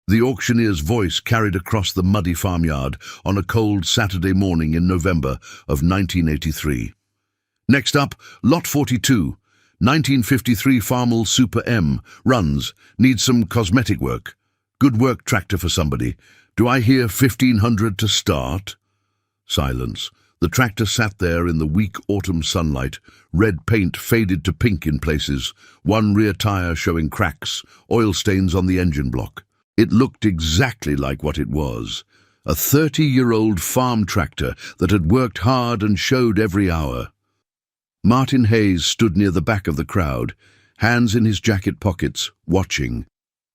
The auctioneer's voice carried across the muddy farmyard on a cold Saturday morning in November of 1983. Next up, Lot 42, 1953 Farmall Super M, runs, needs some cosmetic work. Good work tractor for somebody. Do I hear 1,500 to start? Silence. The tractor sat there in the weak autumn sunlight, red paint faded to pink in places, one rear tire showing cracks, oil stains on the engine block. It looked exactly like what it was, a 30-year-old farm tractor that had worked hard and showed every hour. Martin Hayes stood near the back of the crowd, hands in his jacket pockets, watching.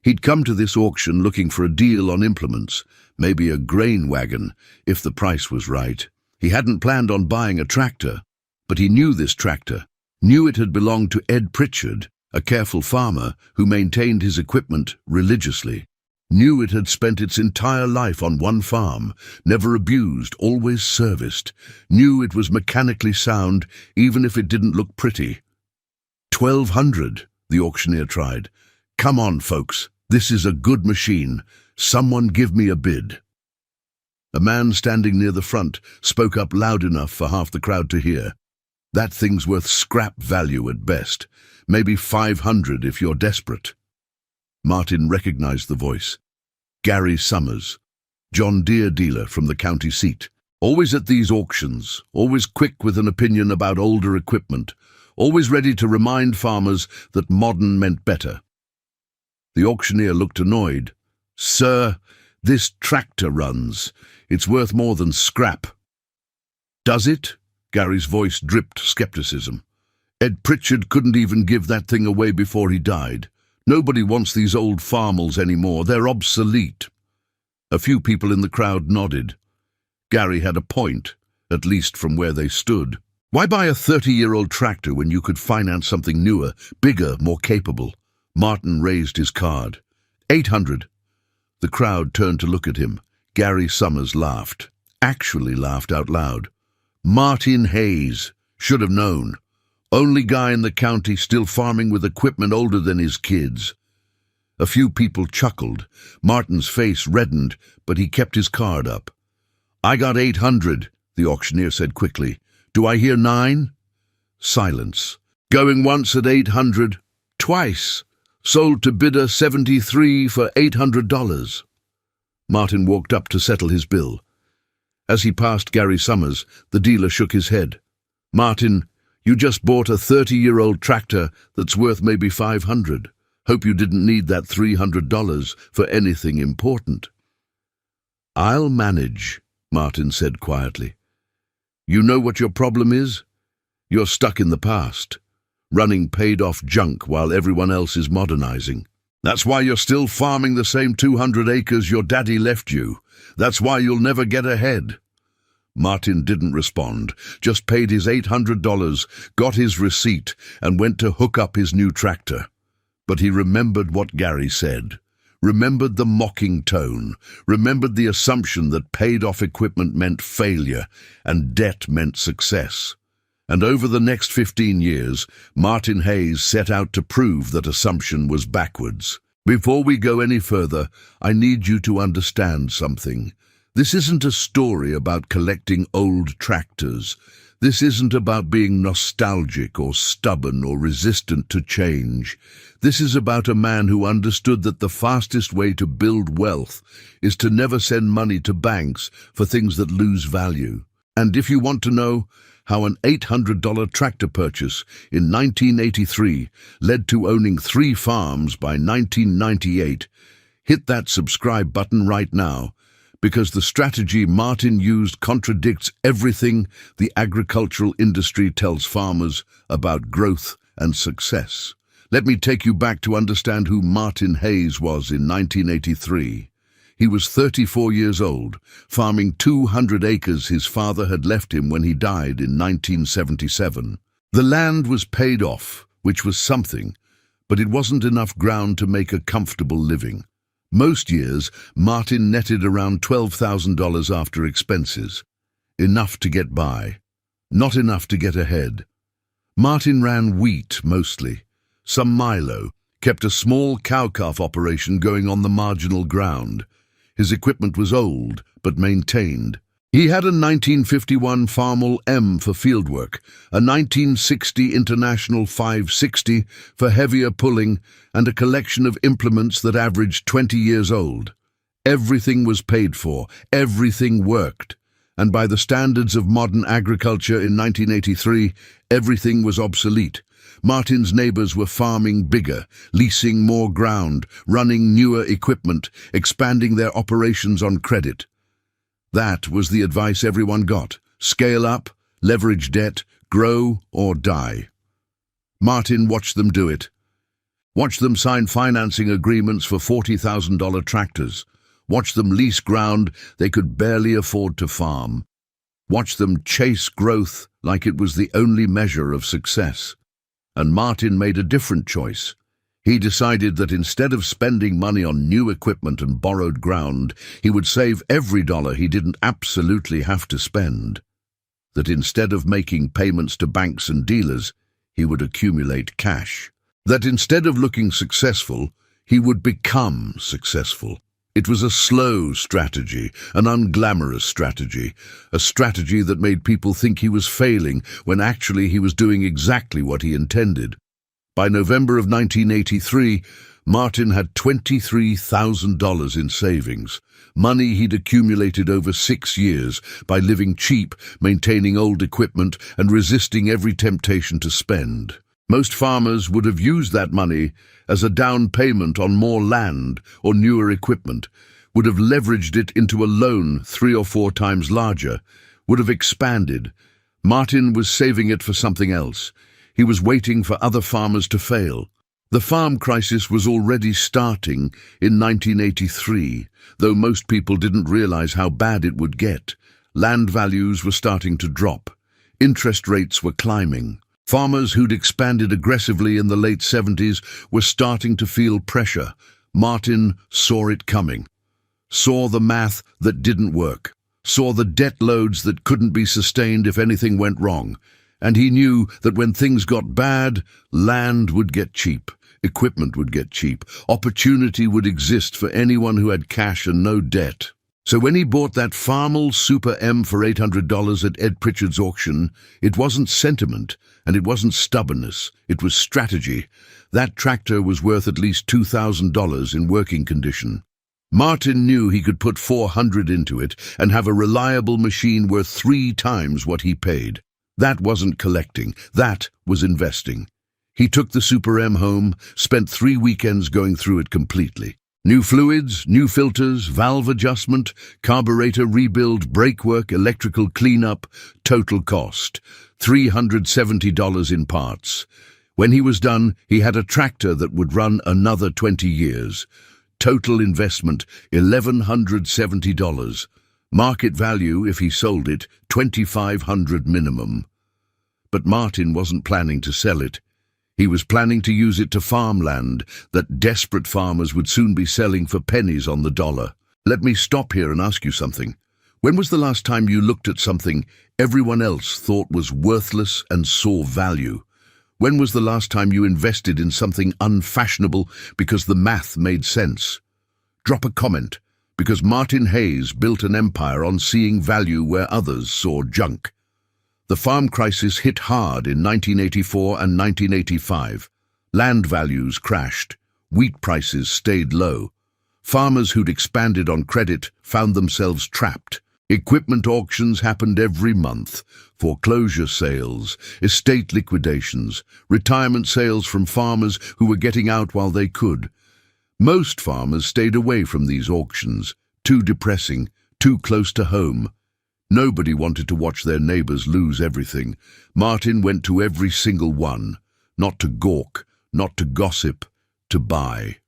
He'd come to this auction looking for a deal on implements, maybe a grain wagon, if the price was right. He hadn't planned on buying a tractor, but he knew this tractor, knew it had belonged to Ed Pritchard, a careful farmer who maintained his equipment religiously. Knew it had spent its entire life on one farm, never abused, always serviced. Knew it was mechanically sound, even if it didn't look pretty. 1,200, the auctioneer tried. Come on, folks, this is a good machine. Someone give me a bid. A man standing near the front spoke up loud enough for half the crowd to hear. That thing's worth scrap value at best, maybe 500 if you're desperate. Martin recognized the voice. Gary Summers, John Deere dealer from the county seat. Always at these auctions, always quick with an opinion about older equipment, always ready to remind farmers that modern meant better. The auctioneer looked annoyed. Sir, this tractor runs. It's worth more than scrap. Does it? Gary's voice dripped skepticism. Ed Pritchard couldn't even give that thing away before he died. Nobody wants these old Farmalls anymore. They're obsolete. A few people in the crowd nodded. Gary had a point, at least from where they stood. Why buy a 30-year-old tractor when you could finance something newer, bigger, more capable? Martin raised his card. 800. The crowd turned to look at him. Gary Summers laughed. Actually laughed out loud. Martin Hayes. Should have known. Only guy in the county still farming with equipment older than his kids. A few people chuckled. Martin's face reddened, but he kept his card up. I got 800, the auctioneer said quickly. Do I hear 9? Silence. Going once at 800. Twice. Sold to bidder 73 for $800. Martin walked up to settle his bill. As he passed Gary Summers, the dealer shook his head. Martin, you just bought a 30-year-old tractor that's worth maybe 500. Hope you didn't need that $300 for anything important. I'll manage, Martin said quietly. You know what your problem is? You're stuck in the past, running paid-off junk while everyone else is modernizing. That's why you're still farming the same 200 acres your daddy left you. That's why you'll never get ahead. Martin didn't respond, just paid his $800, got his receipt, and went to hook up his new tractor. But he remembered what Gary said, remembered the mocking tone, remembered the assumption that paid-off equipment meant failure and debt meant success. And over the next 15 years, Martin Hayes set out to prove that assumption was backwards. Before we go any further, I need you to understand something. This isn't a story about collecting old tractors. This isn't about being nostalgic or stubborn or resistant to change. This is about a man who understood that the fastest way to build wealth is to never send money to banks for things that lose value. And if you want to know how an $800 tractor purchase in 1983 led to owning 3 farms by 1998, hit that subscribe button right now, because the strategy Martin used contradicts everything the agricultural industry tells farmers about growth and success. Let me take you back to understand who Martin Hayes was in 1983. He was 34 years old, farming 200 acres his father had left him when he died in 1977. The land was paid off, which was something, but it wasn't enough ground to make a comfortable living. Most years, Martin netted around $12,000 after expenses. Enough to get by, not enough to get ahead. Martin ran wheat mostly, some milo, kept a small cow-calf operation going on the marginal ground. His equipment was old, but maintained. He had a 1951 Farmall M for fieldwork, a 1960 International 560 for heavier pulling, and a collection of implements that averaged 20 years old. Everything was paid for, everything worked, and by the standards of modern agriculture in 1983, everything was obsolete. Martin's neighbors were farming bigger, leasing more ground, running newer equipment, expanding their operations on credit. That was the advice everyone got: scale up, leverage debt, grow or die. Martin watched them do it. Watched them sign financing agreements for $40,000 tractors. Watched them lease ground they could barely afford to farm. Watched them chase growth like it was the only measure of success. And Martin made a different choice. He decided that instead of spending money on new equipment and borrowed ground, he would save every dollar he didn't absolutely have to spend. That instead of making payments to banks and dealers, he would accumulate cash. That instead of looking successful, he would become successful. It was a slow strategy, an unglamorous strategy, a strategy that made people think he was failing when actually he was doing exactly what he intended. By November of 1983, Martin had $23,000 in savings, money he'd accumulated over 6 years by living cheap, maintaining old equipment, and resisting every temptation to spend. Most farmers would have used that money as a down payment on more land or newer equipment, would have leveraged it into a loan 3 or 4 times larger, would have expanded. Martin was saving it for something else. He was waiting for other farmers to fail. The farm crisis was already starting in 1983, though most people didn't realize how bad it would get. Land values were starting to drop. Interest rates were climbing. Farmers who'd expanded aggressively in the late 70s were starting to feel pressure. Martin saw it coming. Saw the math that didn't work. Saw the debt loads that couldn't be sustained if anything went wrong. And he knew that when things got bad, land would get cheap, equipment would get cheap, opportunity would exist for anyone who had cash and no debt. So when he bought that Farmall Super M for $800 at Ed Pritchard's auction, it wasn't sentiment and it wasn't stubbornness, it was strategy. That tractor was worth at least $2,000 in working condition. Martin knew he could put $400 into it and have a reliable machine worth 3 times what he paid. That wasn't collecting, that was investing. He took the Super M home, spent 3 weekends going through it completely. New fluids, new filters, valve adjustment, carburetor rebuild, brake work, electrical cleanup, total cost, $370 in parts. When he was done, he had a tractor that would run another 20 years. Total investment, $1,170. Market value, if he sold it, $2,500 minimum. But Martin wasn't planning to sell it. He was planning to use it to farm land that desperate farmers would soon be selling for pennies on the dollar. Let me stop here and ask you something. When was the last time you looked at something everyone else thought was worthless and saw value? When was the last time you invested in something unfashionable because the math made sense? Drop a comment, because Martin Hayes built an empire on seeing value where others saw junk. The farm crisis hit hard in 1984 and 1985. Land values crashed. Wheat prices stayed low. Farmers who'd expanded on credit found themselves trapped. Equipment auctions happened every month. Foreclosure sales, estate liquidations, retirement sales from farmers who were getting out while they could. Most farmers stayed away from these auctions. Too depressing, too close to home. Nobody wanted to watch their neighbors lose everything. Martin went to every single one. Not to gawk, not to gossip, to buy.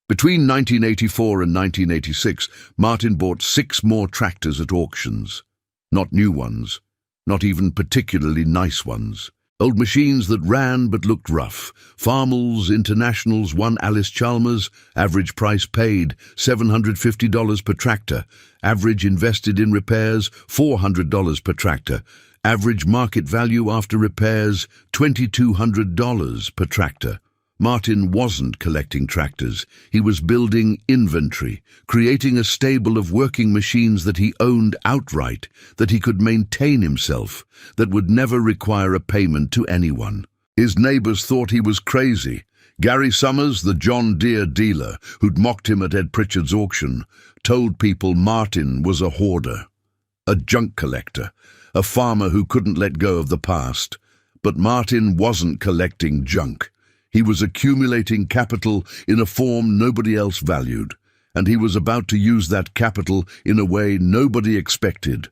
Between 1984 and 1986, Martin bought 6 more tractors at auctions. Not new ones, not even particularly nice ones. Old machines that ran but looked rough. Farmalls, Internationals, one Alice Chalmers, average price paid, $750 per tractor. Average invested in repairs, $400 per tractor. Average market value after repairs, $2,200 per tractor. Martin wasn't collecting tractors. He was building inventory, creating a stable of working machines that he owned outright, that he could maintain himself, that would never require a payment to anyone. His neighbors thought he was crazy. Gary Summers, the John Deere dealer who'd mocked him at Ed Pritchard's auction, told people Martin was a hoarder, a junk collector, a farmer who couldn't let go of the past. But Martin wasn't collecting junk. He was accumulating capital in a form nobody else valued, and he was about to use that capital in a way nobody expected.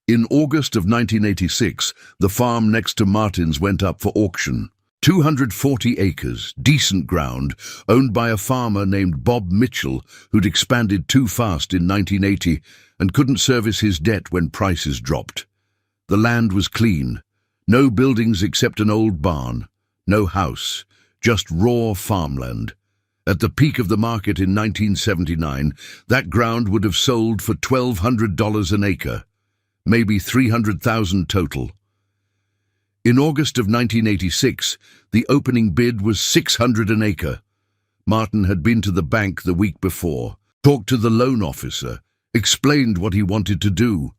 In August of 1986, the farm next to Martin's went up for auction. 240 acres, decent ground, owned by a farmer named Bob Mitchell, who'd expanded too fast in 1980 and couldn't service his debt when prices dropped. The land was clean. No buildings except an old barn. No house, just raw farmland. At the peak of the market in 1979, that ground would have sold for $1,200 an acre, maybe $300,000 total. In August of 1986, the opening bid was $600 an acre. Martin had been to the bank the week before, talked to the loan officer, explained what he wanted to do.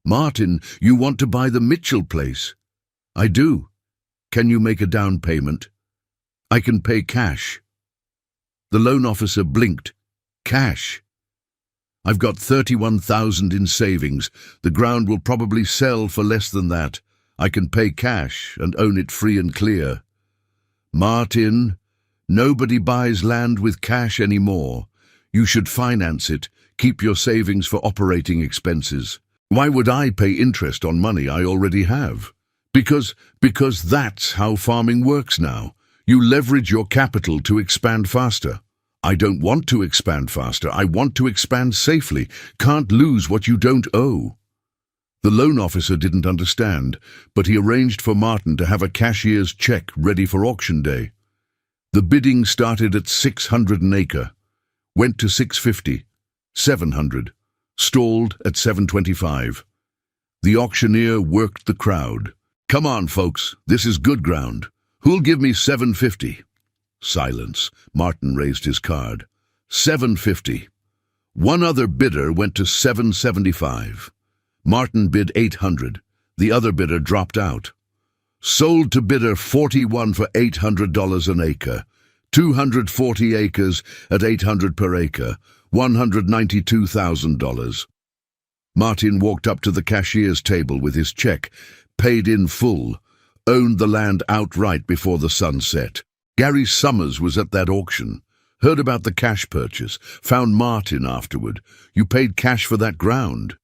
"Martin, you want to buy the Mitchell place?" "I do. Can you make a down payment?" "I can pay cash." The loan officer blinked. "Cash?" "I've got $31,000 in savings. The ground will probably sell for less than that. I can pay cash and own it free and clear." "Martin, nobody buys land with cash anymore. You should finance it. Keep your savings for operating expenses." "Why would I pay interest on money I already have?" Because that's how farming works now. You leverage your capital to expand faster." "I don't want to expand faster. I want to expand safely. Can't lose what you don't owe." The loan officer didn't understand, but he arranged for Martin to have a cashier's check ready for auction day. The bidding started at $600 an acre, went to $650, $700, stalled at $725. The auctioneer worked the crowd. "Come on, folks, this is good ground. Who'll give me $750? Silence. Martin raised his card. $750. One other bidder went to $775. Martin bid $800. The other bidder dropped out. Sold to bidder 41 for $800 an acre. 240 acres at $800 per acre. $192,000. Martin walked up to the cashier's table with his check, paid in full, owned the land outright before the sun set. Gary Summers was at that auction, heard about the cash purchase, found Martin afterward. "You paid cash for that ground?"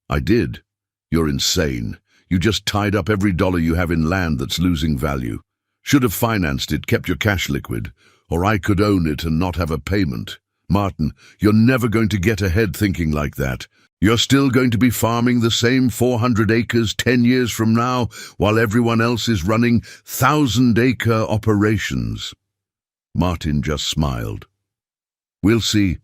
"I did." "You're insane. You just tied up every dollar you have in land that's losing value. Should have financed it, kept your cash liquid, or I could own it and not have a payment." "Martin, you're never going to get ahead thinking like that. You're still going to be farming the same 400 acres 10 years from now, while everyone else is running 1,000-acre operations." Martin just smiled. "We'll see."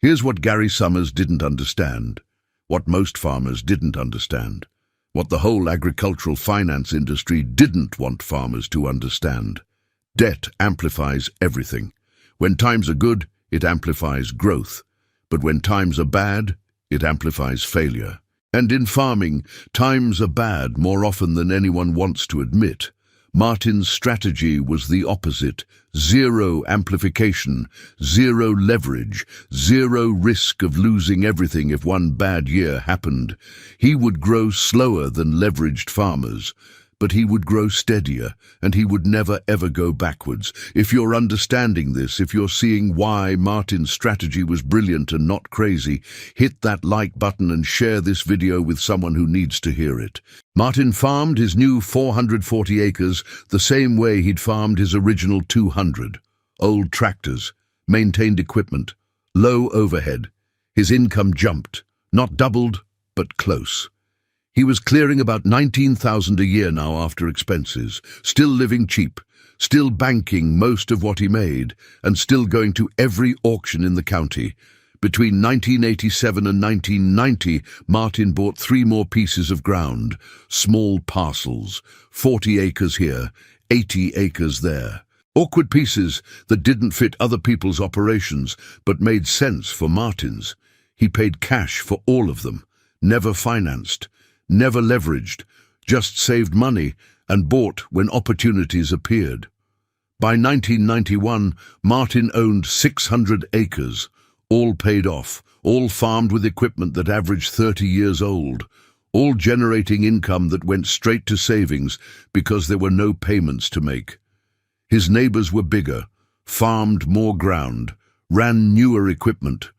Here's what Gary Summers didn't understand, what most farmers didn't understand, what the whole agricultural finance industry didn't want farmers to understand. Debt amplifies everything. When times are good, it amplifies growth. But when times are bad, it amplifies failure. And in farming, times are bad more often than anyone wants to admit. Martin's strategy was the opposite: zero amplification, zero leverage, zero risk of losing everything if one bad year happened. He would grow slower than leveraged farmers, but he would grow steadier, and he would never ever go backwards. If you're understanding this, if you're seeing why Martin's strategy was brilliant and not crazy, hit that like button and share this video with someone who needs to hear it. Martin farmed his new 440 acres the same way he'd farmed his original 200. Old tractors, maintained equipment, low overhead. His income jumped, not doubled, but close. He was clearing about $19,000 a year now after expenses, still living cheap, still banking most of what he made, and still going to every auction in the county. Between 1987 and 1990, Martin bought 3 more pieces of ground, small parcels, 40 acres here, 80 acres there. Awkward pieces that didn't fit other people's operations but made sense for Martin's. He paid cash for all of them, never financed, never leveraged, just saved money and bought when opportunities appeared. By 1991, Martin owned 600 acres, all paid off, all farmed with equipment that averaged 30 years old, all generating income that went straight to savings because there were no payments to make. His neighbors were bigger, farmed more ground, ran newer equipment,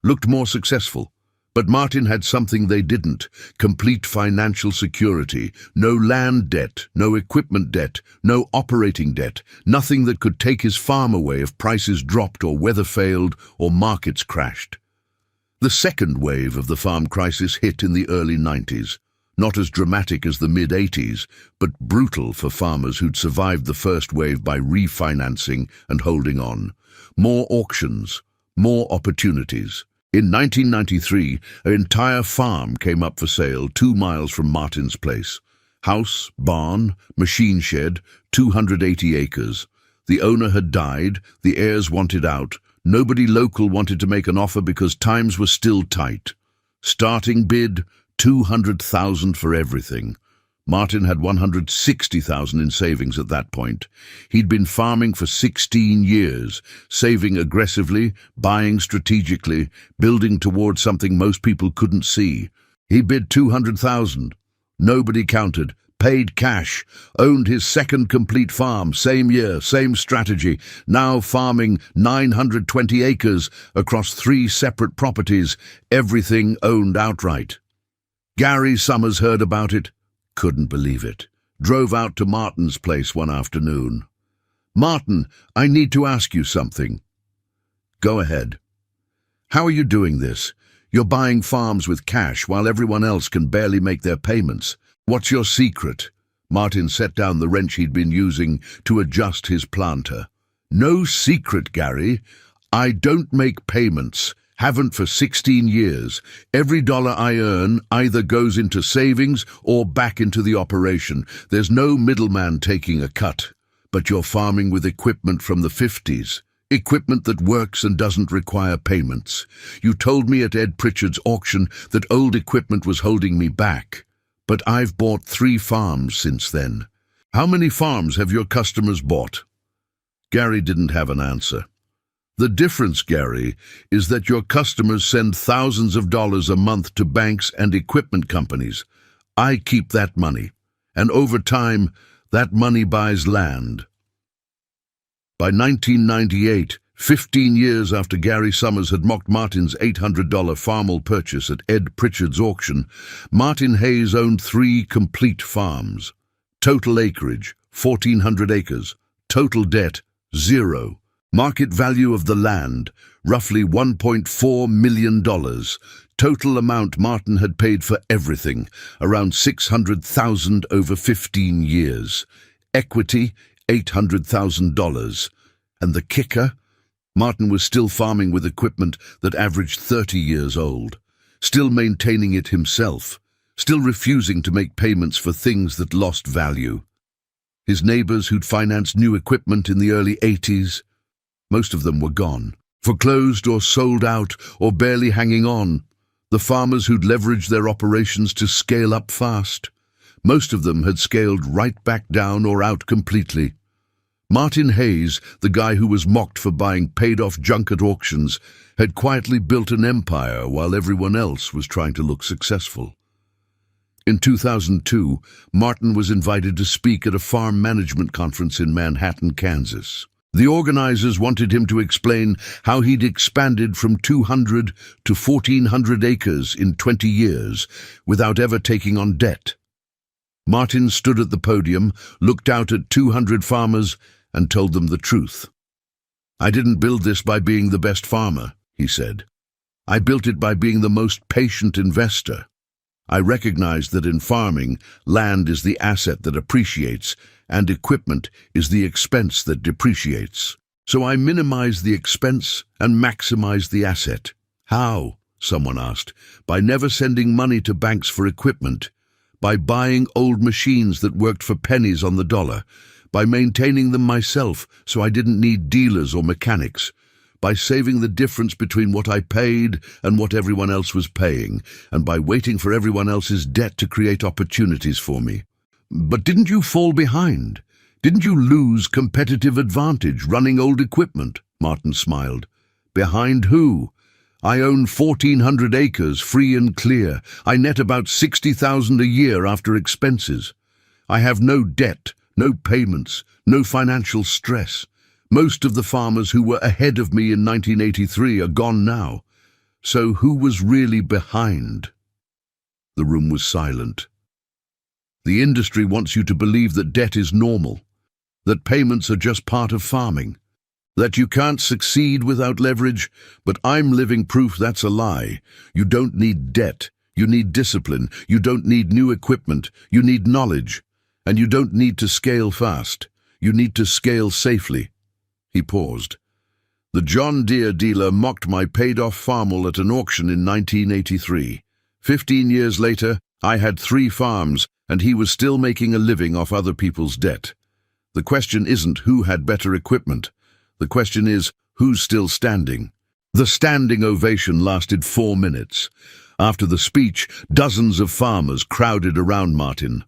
looked more successful. But Martin had something they didn't: complete financial security. No land debt, no equipment debt, no operating debt, nothing that could take his farm away if prices dropped or weather failed or markets crashed. The second wave of the farm crisis hit in the early 90s. Not as dramatic as the mid-80s, but brutal for farmers who'd survived the first wave by refinancing and holding on. More auctions, more opportunities. In 1993, an entire farm came up for sale 2 miles from Martin's place. House, barn, machine shed, 280 acres. The owner had died, the heirs wanted out. Nobody local wanted to make an offer because times were still tight. Starting bid, $200,000 for everything. Martin had $160,000 in savings at that point. He'd been farming for 16 years, saving aggressively, buying strategically, building towards something most people couldn't see. He bid $200,000. Nobody counted. Paid cash. Owned his second complete farm, same year, same strategy. Now farming 920 acres across 3 separate properties. Everything owned outright. Gary Summers heard about it. Couldn't believe it. Drove out to Martin's place one afternoon. "Martin, I need to ask you something." "Go ahead." "How are you doing this? You're buying farms with cash while everyone else can barely make their payments. What's your secret?" Martin set down the wrench he'd been using to adjust his planter. "No secret, Gary. I don't make payments. Haven't for 16 years. Every dollar I earn either goes into savings or back into the operation. There's no middleman taking a cut. But you're farming with equipment from the 50s. Equipment that works and doesn't require payments. You told me at Ed Pritchard's auction that old equipment was holding me back. But I've bought 3 farms since then. How many farms have your customers bought?" Gary didn't have an answer. "The difference, Gary, is that your customers send thousands of dollars a month to banks and equipment companies. I keep that money, and over time, that money buys land." By 1998, 15 years after Gary Summers had mocked Martin's $800 Farmall purchase at Ed Pritchard's auction, Martin Hayes owned 3 complete farms. Total acreage, 1,400 acres. Total debt, 0. Market value of the land, roughly $1.4 million. Total amount Martin had paid for everything, around $600,000 over 15 years. Equity, $800,000. And the kicker? Martin was still farming with equipment that averaged 30 years old, still maintaining it himself, still refusing to make payments for things that lost value. His neighbors who'd financed new equipment in the early 80s, most of them were gone, foreclosed or sold out or barely hanging on. The farmers who'd leveraged their operations to scale up fast, most of them had scaled right back down or out completely. Martin Hayes, the guy who was mocked for buying paid-off junk at auctions, had quietly built an empire while everyone else was trying to look successful. In 2002, Martin was invited to speak at a farm management conference in Manhattan, Kansas. The organizers wanted him to explain how he'd expanded from 200 to 1,400 acres in 20 years without ever taking on debt. Martin stood at the podium, looked out at 200 farmers, and told them the truth. "I didn't build this by being the best farmer," he said. "I built it by being the most patient investor. I recognized that in farming, land is the asset that appreciates, and equipment is the expense that depreciates. So I minimized the expense and maximized the asset." "How?" someone asked. "By never sending money to banks for equipment. By buying old machines that worked for pennies on the dollar. by maintaining them myself so I didn't need dealers or mechanics, by saving the difference between what I paid and what everyone else was paying, and by waiting for everyone else's debt to create opportunities for me. But didn't you fall behind? Didn't you lose competitive advantage running old equipment? Martin smiled. Behind who? I own 1,400 acres, free and clear. I net about $60,000 a year after expenses. I have no debt, no payments, no financial stress. Most of the farmers who were ahead of me in 1983 are gone now. So who was really behind? The room was silent. The industry wants you to believe that debt is normal, that payments are just part of farming, that you can't succeed without leverage, but I'm living proof that's a lie. You don't need debt. You need discipline. You don't need new equipment. You need knowledge. And you don't need to scale fast. You need to scale safely. He paused. The John Deere dealer mocked my paid-off Farmall at an auction in 1983. 15 years later, I had 3 farms, and he was still making a living off other people's debt. The question isn't who had better equipment. The question is, who's still standing? The standing ovation lasted 4 minutes. After the speech, dozens of farmers crowded around Martin,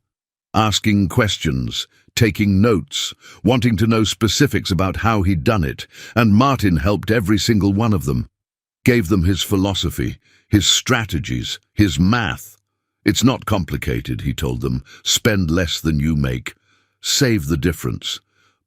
asking questions, taking notes, wanting to know specifics about how he'd done it, and Martin helped every single one of them, gave them his philosophy, his strategies, his math. It's not complicated, he told them. Spend less than you make. Save the difference.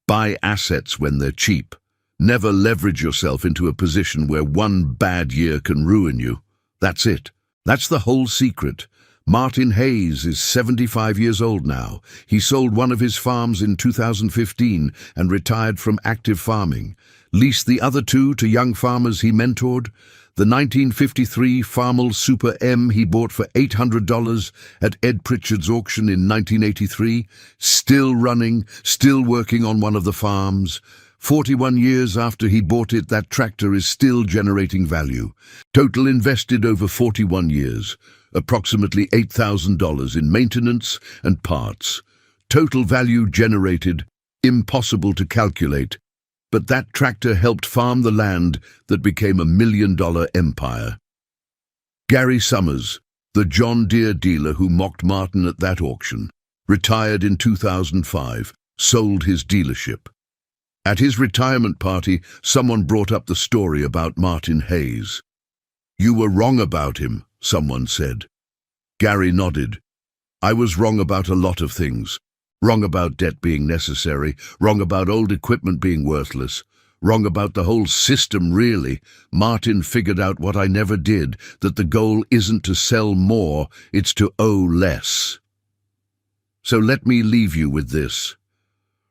Buy assets when they're cheap. Never leverage yourself into a position where one bad year can ruin you. That's it. That's the whole secret. Martin Hayes is 75 years old now. He sold one of his farms in 2015 and retired from active farming. Leased the other 2 to young farmers he mentored. The 1953 Farmall Super M he bought for $800 at Ed Pritchard's auction in 1983. Still running, still working on one of the farms. 41 years after he bought it, that tractor is still generating value. Total invested over 41 years. Approximately $8,000 in maintenance and parts. Total value generated, impossible to calculate. But that tractor helped farm the land that became a $1 million empire. Gary Summers, the John Deere dealer who mocked Martin at that auction, retired in 2005, sold his dealership. At his retirement party, someone brought up the story about Martin Hayes. You were wrong about him, someone said. Gary nodded. I was wrong about a lot of things. Wrong about debt being necessary, wrong about old equipment being worthless, wrong about the whole system really. Martin figured out what I never did, that the goal isn't to sell more, it's to owe less. So let me leave you with this.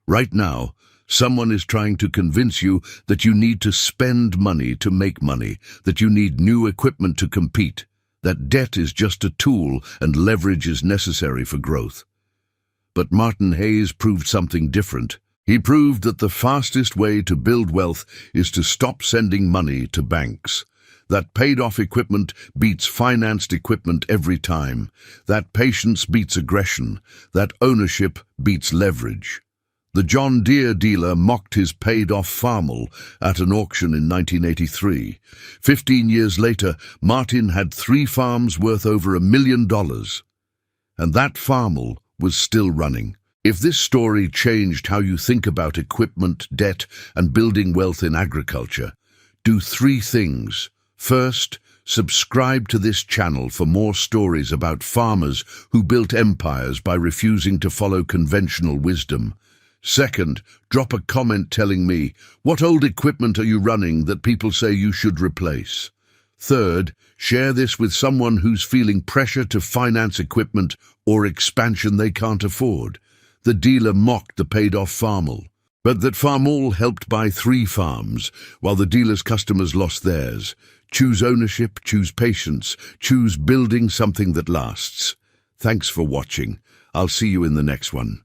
Right now, someone is trying to convince you that you need to spend money to make money, that you need new equipment to compete, that debt is just a tool and leverage is necessary for growth. But Martin Hayes proved something different. He proved that the fastest way to build wealth is to stop sending money to banks. That paid-off equipment beats financed equipment every time. That patience beats aggression. That ownership beats leverage. The John Deere dealer mocked his paid-off Farmall at an auction in 1983. 15 years later, Martin had 3 farms worth over $1 million. And that Farmall was still running. If this story changed how you think about equipment, debt, and building wealth in agriculture, do 3 things. First, subscribe to this channel for more stories about farmers who built empires by refusing to follow conventional wisdom. Second, drop a comment telling me, what old equipment are you running that people say you should replace? Third, share this with someone who's feeling pressure to finance equipment or expansion they can't afford. The dealer mocked the paid-off Farmall, but that Farmall helped buy 3 farms, while the dealer's customers lost theirs. Choose ownership, choose patience, choose building something that lasts. Thanks for watching. I'll see you in the next one.